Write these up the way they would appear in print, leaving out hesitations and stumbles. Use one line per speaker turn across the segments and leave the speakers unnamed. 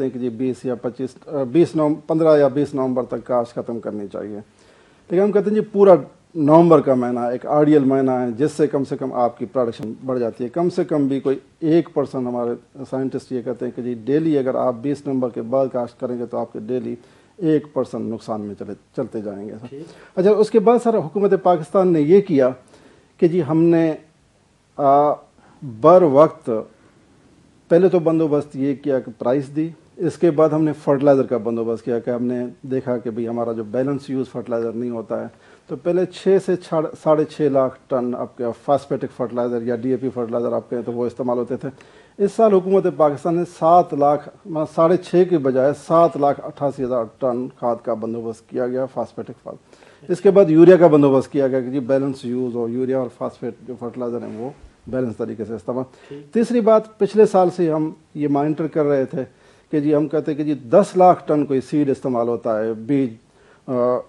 کہتے ہیں کہ جی 15 یا 20 نومبر تک کاشت ختم کرنی چاہیے، لیکن ہم کہتے ہیں جی پورا نومبر کا مہینہ ایک آئیڈیل مہینہ ہے جس سے کم آپ کی پروڈکشن بڑھ جاتی ہے. کم سے کم بھی کوئی 1% ہمارے سائنٹسٹ یہ کہتے ہیں کہ جی ڈیلی اگر آپ 20 نومبر کے بعد کاشت کریں گے تو آپ کے ڈیلی 1% نقصان میں چلتے جائیں گے. اچھا اس کے بعد سر حکومت پاکستان نے یہ کیا کہ جی ہم نے بر وقت پہلے تو بندوبست یہ کیا کہ پرائس دی، اس کے بعد ہم نے فرٹیلائزر کا بندوبست کیا کہ ہم نے دیکھا کہ بھئی ہمارا جو بیلنس یوز فرٹیلائزر نہیں ہوتا ہے، تو پہلے 6 سے 6.5 لاکھ ٹن آپ کے فاسفیٹک فرٹیلائزر یا DAP فرٹیلائزر آپ کہیں تو وہ استعمال ہوتے تھے. اس سال حکومت پاکستان نے 7 لاکھ 6.5 کے بجائے 7,88,000 ٹن کھاد کا بندوبست کیا گیا فاسفیٹک کھاد. اس کے بعد یوریا کا بندوبست کیا گیا کہ جی بیلنس یوز ہو، یوریا اور فاسفیٹ جو فرٹیلائزر ہیں وہ بیلنس طریقے سے استعمال. تیسری بات، پچھلے سال سے ہم یہ مانیٹر کر رہے تھے کہ جی ہم کہتے ہیں کہ جی 10 لاکھ ٹن کوئی سیڈ استعمال ہوتا ہے، بیج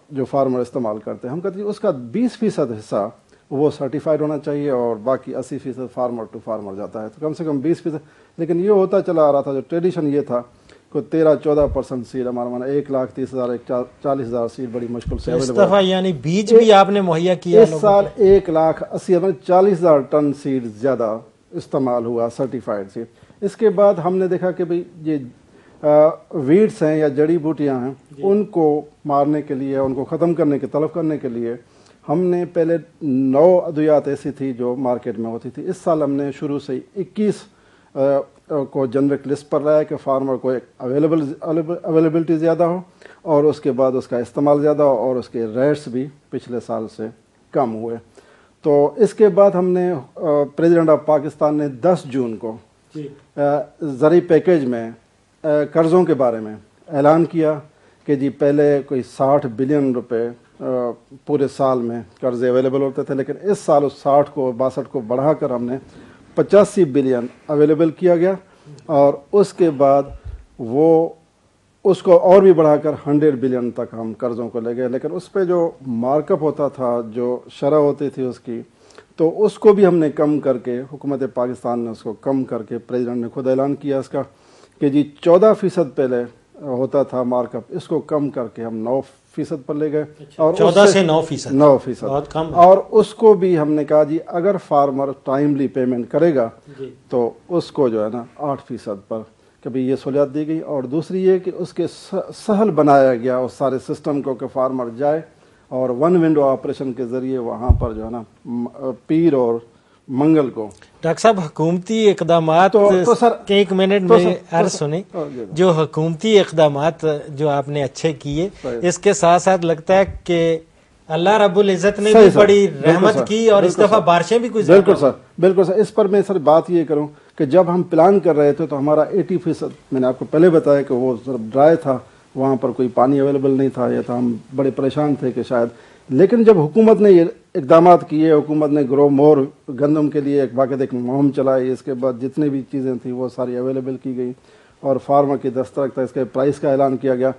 جو فارمر استعمال کرتے ہیں، ہم کہتے ہیں اس کا 20% حصہ وہ سرٹیفائڈ ہونا چاہیے اور باقی 80% فارمر ٹو فارمر جاتا ہے. تو کم سے کم 20%، لیکن یہ ہوتا چلا آ رہا تھا، جو ٹریڈیشن یہ تھا کہ 13-14% سیڈ ہمارا 1,30,000 40,000 سیڈ بڑی مشکل سے
اویلیبل ہے. یعنی بیج بھی آپ نے مہیا کیا.
اس سال 1,80,000 40,000 ٹن سیڈ زیادہ استعمال ہوا سرٹیفائڈ سیڈ. اس کے بعد ہم نے دیکھا کہ بھئی یہ ویڈس ہیں یا جڑی بوٹیاں ہیں ان کو مارنے کے لیے، ان کو ختم کرنے کے تلف کرنے کے لیے ہم نے پہلے 9 ادویات ایسی تھی جو مارکیٹ میں ہوتی تھی. اس سال ہم نے شروع سے 21 کو جنرک لسٹ پر لایا کہ فارمر کو ایک اویلیبلٹی زیادہ ہو اور اس کے بعد اس کا استعمال زیادہ ہو اور اس کے ریٹس بھی پچھلے سال سے کم ہوئے. تو اس کے بعد ہم نے پریزیڈنٹ آف پاکستان نے 10 جون کو زرعی پیکیج میں قرضوں کے بارے میں اعلان کیا کہ جی پہلے کوئی 60 بلین روپے پورے سال میں قرضے اویلیبل ہوتے تھے، لیکن اس سال اس 60 کو 62 کو بڑھا کر ہم نے 85 بلین اویلیبل کیا گیا اور اس کے بعد وہ اس کو اور بھی بڑھا کر 100 بلین تک ہم قرضوں کو لے گئے. لیکن اس پہ جو مارک اپ ہوتا تھا، جو شرح ہوتی تھی اس کی، تو اس کو بھی ہم نے کم کر کے، حکومت پاکستان نے اس کو کم کر کے، پریزیڈنٹ نے خود اعلان کیا اس کا کہ جی 14% پہلے ہوتا تھا مارک اپ، اس کو کم کر کے ہم 9% پر لے گئے اور
14 سے 9%، بہت کم.
اور اس کو بھی ہم نے کہا جی اگر فارمر ٹائملی پیمنٹ کرے گا تو اس کو جو ہے نا 8% پر کبھی یہ سہولیات دی گئی. اور دوسری یہ کہ اس کے سہل بنایا گیا اس سارے سسٹم کو کہ فارمر جائے اور 1 ونڈو آپریشن کے ذریعے وہاں پر جو ہے نا پیر اور منگل کو.
ڈاکٹر صاحب حکومتی اقدامات کے 1 منٹ میں عرض سنیں، جو حکومتی اقدامات جو آپ نے اچھے کیے، اس کے ساتھ ساتھ لگتا ہے کہ اللہ رب العزت نے بھی بڑی رحمت کی اور اس دفعہ بارشیں بھی کچھ.
بالکل سر. اس پر میں سر بات یہ کروں کہ جب ہم پلان کر رہے تھے تو ہمارا 80%، میں نے آپ کو پہلے بتایا کہ وہ ڈرائی تھا، وہاں پر کوئی پانی اویلیبل نہیں تھا، یہ تھا ہم بڑے پریشان تھے کہ شاید. لیکن جب حکومت نے یہ اقدامات کیے، حکومت نے گرو مور گندم کے لیے ایک باقاعدہ ایک مہم چلائی، اس کے بعد جتنی بھی چیزیں تھیں وہ ساری اویلیبل کی گئی اور فارمر کی دسترک تک اس کے پرائس کا اعلان کیا گیا.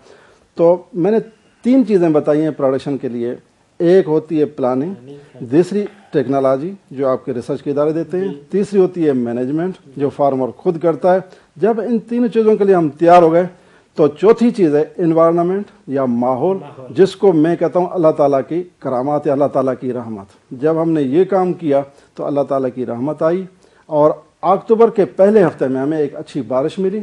تو میں نے 3 چیزیں بتائی ہیں پروڈکشن کے لیے. ایک ہوتی ہے پلاننگ، دوسری ٹیکنالوجی جو آپ کے ریسرچ کے ادارے دیتے ہیں، تیسری ہوتی ہے مینجمنٹ جو فارمر خود کرتا ہے. جب ان 3 چیزوں کے لیے ہم تیار ہو گئے تو چوتھی چیز ہے انوائرنمنٹ یا ماحول، جس کو میں کہتا ہوں اللہ تعالیٰ کی کرامات یا اللہ تعالیٰ کی رحمت. جب ہم نے یہ کام کیا تو اللہ تعالیٰ کی رحمت آئی اور اکتوبر کے پہلے ہفتے میں ہمیں ایک اچھی بارش ملی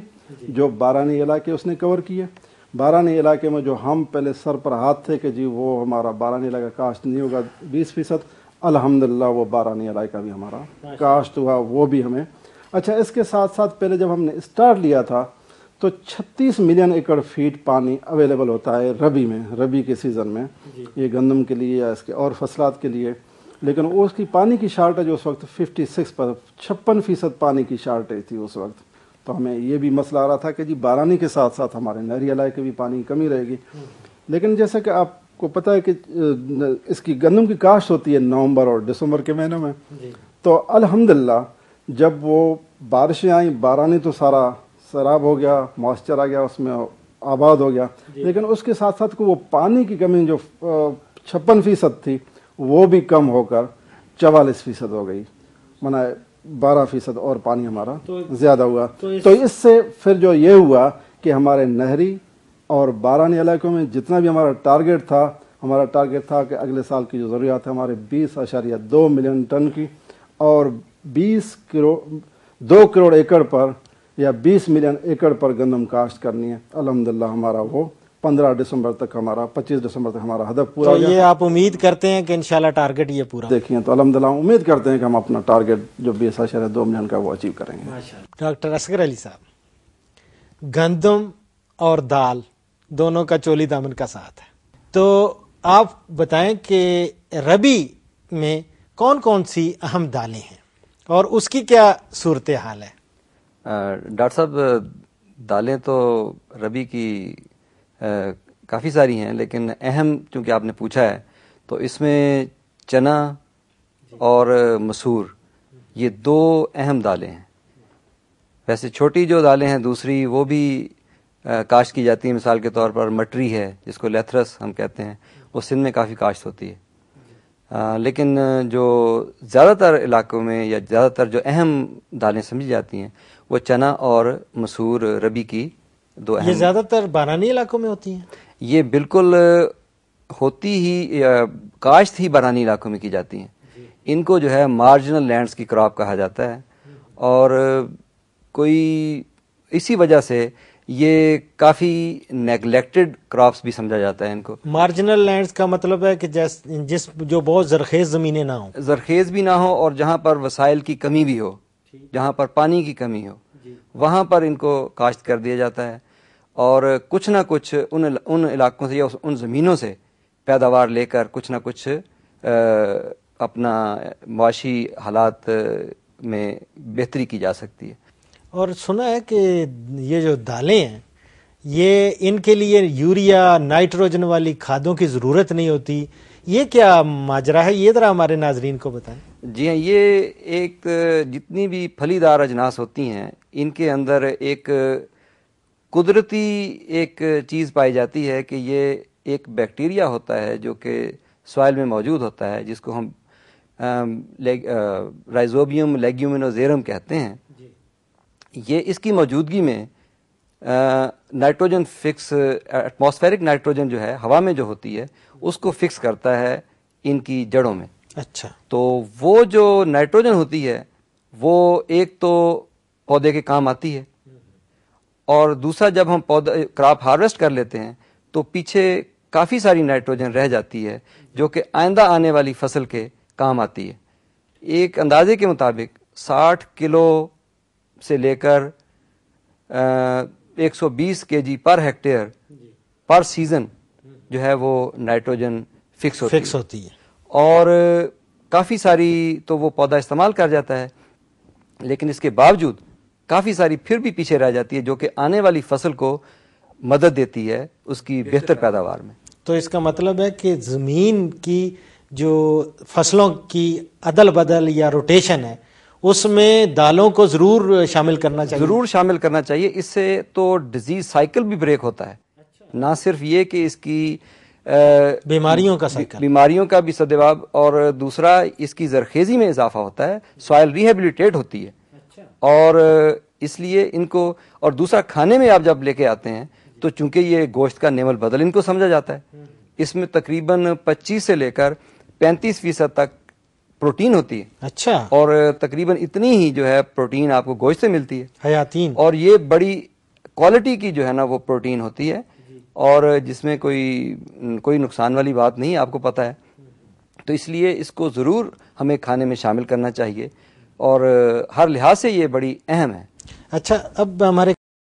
جو بارانی علاقے اس نے کور کیے. بارانی علاقے میں جو ہم پہلے سر پر ہاتھ تھے کہ جی وہ ہمارا بارانی علاقہ کاشت نہیں ہوگا 20%، الحمدللہ وہ بارانی علاقہ بھی ہمارا کاشت ہوا، وہ بھی ہمیں. اچھا اس کے ساتھ ساتھ پہلے جب ہم نے اسٹارٹ لیا تھا تو 36 ملین ایکڑ فیٹ پانی اویلیبل ہوتا ہے ربی میں، ربی کے سیزن میں، یہ گندم کے لیے یا اس کے اور فصلات کے لیے. لیکن اس کی پانی کی شارٹیج اس وقت 56% پانی کی شارٹیج تھی اس وقت. تو ہمیں یہ بھی مسئلہ آ رہا تھا کہ جی بارانی کے ساتھ ساتھ ہمارے نہری علاقے کے بھی پانی کی کمی رہے گی. لیکن جیسا کہ آپ کو پتہ ہے کہ اس کی گندم کی کاشت ہوتی ہے نومبر اور دسمبر کے مہینوں میں، تو الحمدللہ جب وہ بارشیں آئیں، بارانی تو سارا سراب ہو گیا، موئسچر آ گیا، اس میں آباد ہو گیا. لیکن اس کے ساتھ ساتھ وہ پانی کی کمی جو 56% تھی وہ بھی کم ہو کر 44% ہو گئی، مانا 12% اور پانی ہمارا زیادہ ہوا. تو اس سے پھر جو یہ ہوا کہ ہمارے نہری اور بارانی علاقوں میں جتنا بھی ہمارا ٹارگیٹ تھا کہ اگلے سال کی جو ضروریات ہے ہمارے 20.2 ملین ٹن کی، اور 2 کروڑ ایکڑ پر یا 20 ملین ایکڑ پر گندم کاشت کرنی ہے۔ الحمدللہ ہمارا وہ 25 دسمبر تک ہمارا ہدف پورا ہو گیا۔
یہ آپ امید کرتے ہیں کہ انشاءاللہ ٹارگٹ یہ پورا
دیکھیں تو الحمدللہ امید کرتے ہیں کہ ہم اپنا ٹارگٹ جو 20.2 ملین کا وہ اچیو کریں گے۔
ڈاکٹر اصغر علی صاحب، گندم اور دال دونوں کا چولی دامن کا ساتھ ہے، تو آپ بتائیں کہ ربی میں کون کون سی اہم دالیں ہیں اور اس کی کیا صورتحال ہے؟
ڈاکٹر صاحب، دالیں تو ربی کی کافی ساری ہیں، لیکن اہم چونکہ آپ نے پوچھا ہے تو اس میں چنا اور مسور یہ 2 اہم دالیں ہیں۔ ویسے چھوٹی جو دالیں ہیں دوسری وہ بھی کاشت کی جاتی ہیں، مثال کے طور پر مٹری ہے جس کو لیتھرس ہم کہتے ہیں، وہ سندھ میں کافی کاشت ہوتی ہے، لیکن جو زیادہ تر علاقوں میں یا زیادہ تر جو اہم دالیں سمجھی جاتی ہیں وہ چنا اور مسور ربی کی 2 اہم۔
یہ زیادہ تر بارانی علاقوں میں ہوتی ہیں؟
یہ بالکل ہوتی ہی کاشت ہی بارانی علاقوں میں کی جاتی ہیں۔ ان کو جو ہے مارجنل لینڈز کی کراپ کہا جاتا ہے، اور کوئی اسی وجہ سے یہ کافی نیگلیکٹڈ کراپس بھی سمجھا جاتا ہے ان کو۔
مارجنل لینڈز کا مطلب ہے کہ جو بہت زرخیز زمینیں نہ ہوں،
زرخیز بھی نہ ہو اور جہاں پر وسائل کی کمی بھی ہو، جہاں پر پانی کی کمی ہو، وہاں پر ان کو کاشت کر دیا جاتا ہے، اور کچھ نہ کچھ ان علاقوں سے یا ان زمینوں سے پیداوار لے کر کچھ نہ کچھ اپنا معاشی حالات میں بہتری کی جا سکتی ہے۔
اور سنا ہے کہ یہ جو دالیں ہیں یہ ان کے لیے یوریا نائٹروجن والی کھادوں کی ضرورت نہیں ہوتی، یہ کیا ماجرا ہے؟ یہ ذرا ہمارے ناظرین کو بتائیں۔
جی ہاں، یہ ایک جتنی بھی پھلی دار اجناس ہوتی ہیں ان کے اندر ایک قدرتی ایک چیز پائی جاتی ہے کہ یہ ایک بیکٹیریا ہوتا ہے جو کہ سوائل میں موجود ہوتا ہے، جس کو ہم رائزوبیم لیگیومینوزیرم کہتے ہیں۔ یہ اس کی موجودگی میں نائٹروجن فکس، ایٹماسفیرک نائٹروجن جو ہے ہوا میں جو ہوتی ہے اس کو فکس کرتا ہے ان کی جڑوں میں۔
اچھا،
تو وہ جو نائٹروجن ہوتی ہے وہ ایک تو پودے کے کام آتی ہے، اور دوسرا جب ہم کراپ ہارویسٹ کر لیتے ہیں تو پیچھے کافی ساری نائٹروجن رہ جاتی ہے جو کہ آئندہ آنے والی فصل کے کام آتی ہے۔ ایک اندازے کے مطابق 60 کلو سے لے کر 120 kg پر ہیکٹیئر پر سیزن جو ہے وہ نائٹروجن فکس ہوتی ہے، اور کافی ساری تو وہ پودا استعمال کر جاتا ہے، لیکن اس کے باوجود کافی ساری پھر بھی پیچھے رہ جاتی ہے جو کہ آنے والی فصل کو مدد دیتی ہے اس کی بہتر پیداوار میں۔
تو اس کا مطلب ہے کہ زمین کی جو فصلوں کی عدل بدل یا روٹیشن ہے اس میں دالوں کو ضرور شامل کرنا چاہیے۔
ضرور شامل کرنا چاہیے، اس سے تو ڈیزیز سائیکل بھی بریک ہوتا ہے، نہ صرف یہ کہ اس کی
بیماریوں کا سائیکل،
بیماریوں کا بھی سدباب، اور دوسرا اس کی زرخیزی میں اضافہ ہوتا ہے، سوائل ریہیبلیٹیٹ ہوتی ہے، اور اس لیے ان کو، اور دوسرا کھانے میں آپ جب لے کے آتے ہیں تو چونکہ یہ گوشت کا نیول بدل ان کو سمجھا جاتا ہے، اس میں تقریباً 25 سے لے کر 35% تک پروٹین ہوتی ہے۔
اچھا،
اور تقریباً اتنی ہی جو ہے پروٹین آپ کو گوشت سے ملتی ہے،
حیاتین،
اور یہ بڑی کوالٹی کی جو ہے نا وہ پروٹین ہوتی ہے، اور جس میں کوئی نقصان والی بات نہیں، آپ کو پتہ ہے۔ تو اس لیے اس کو ضرور ہمیں کھانے میں شامل کرنا چاہیے، اور ہر لحاظ سے یہ بڑی اہم ہے۔
اچھا، اب ہمارے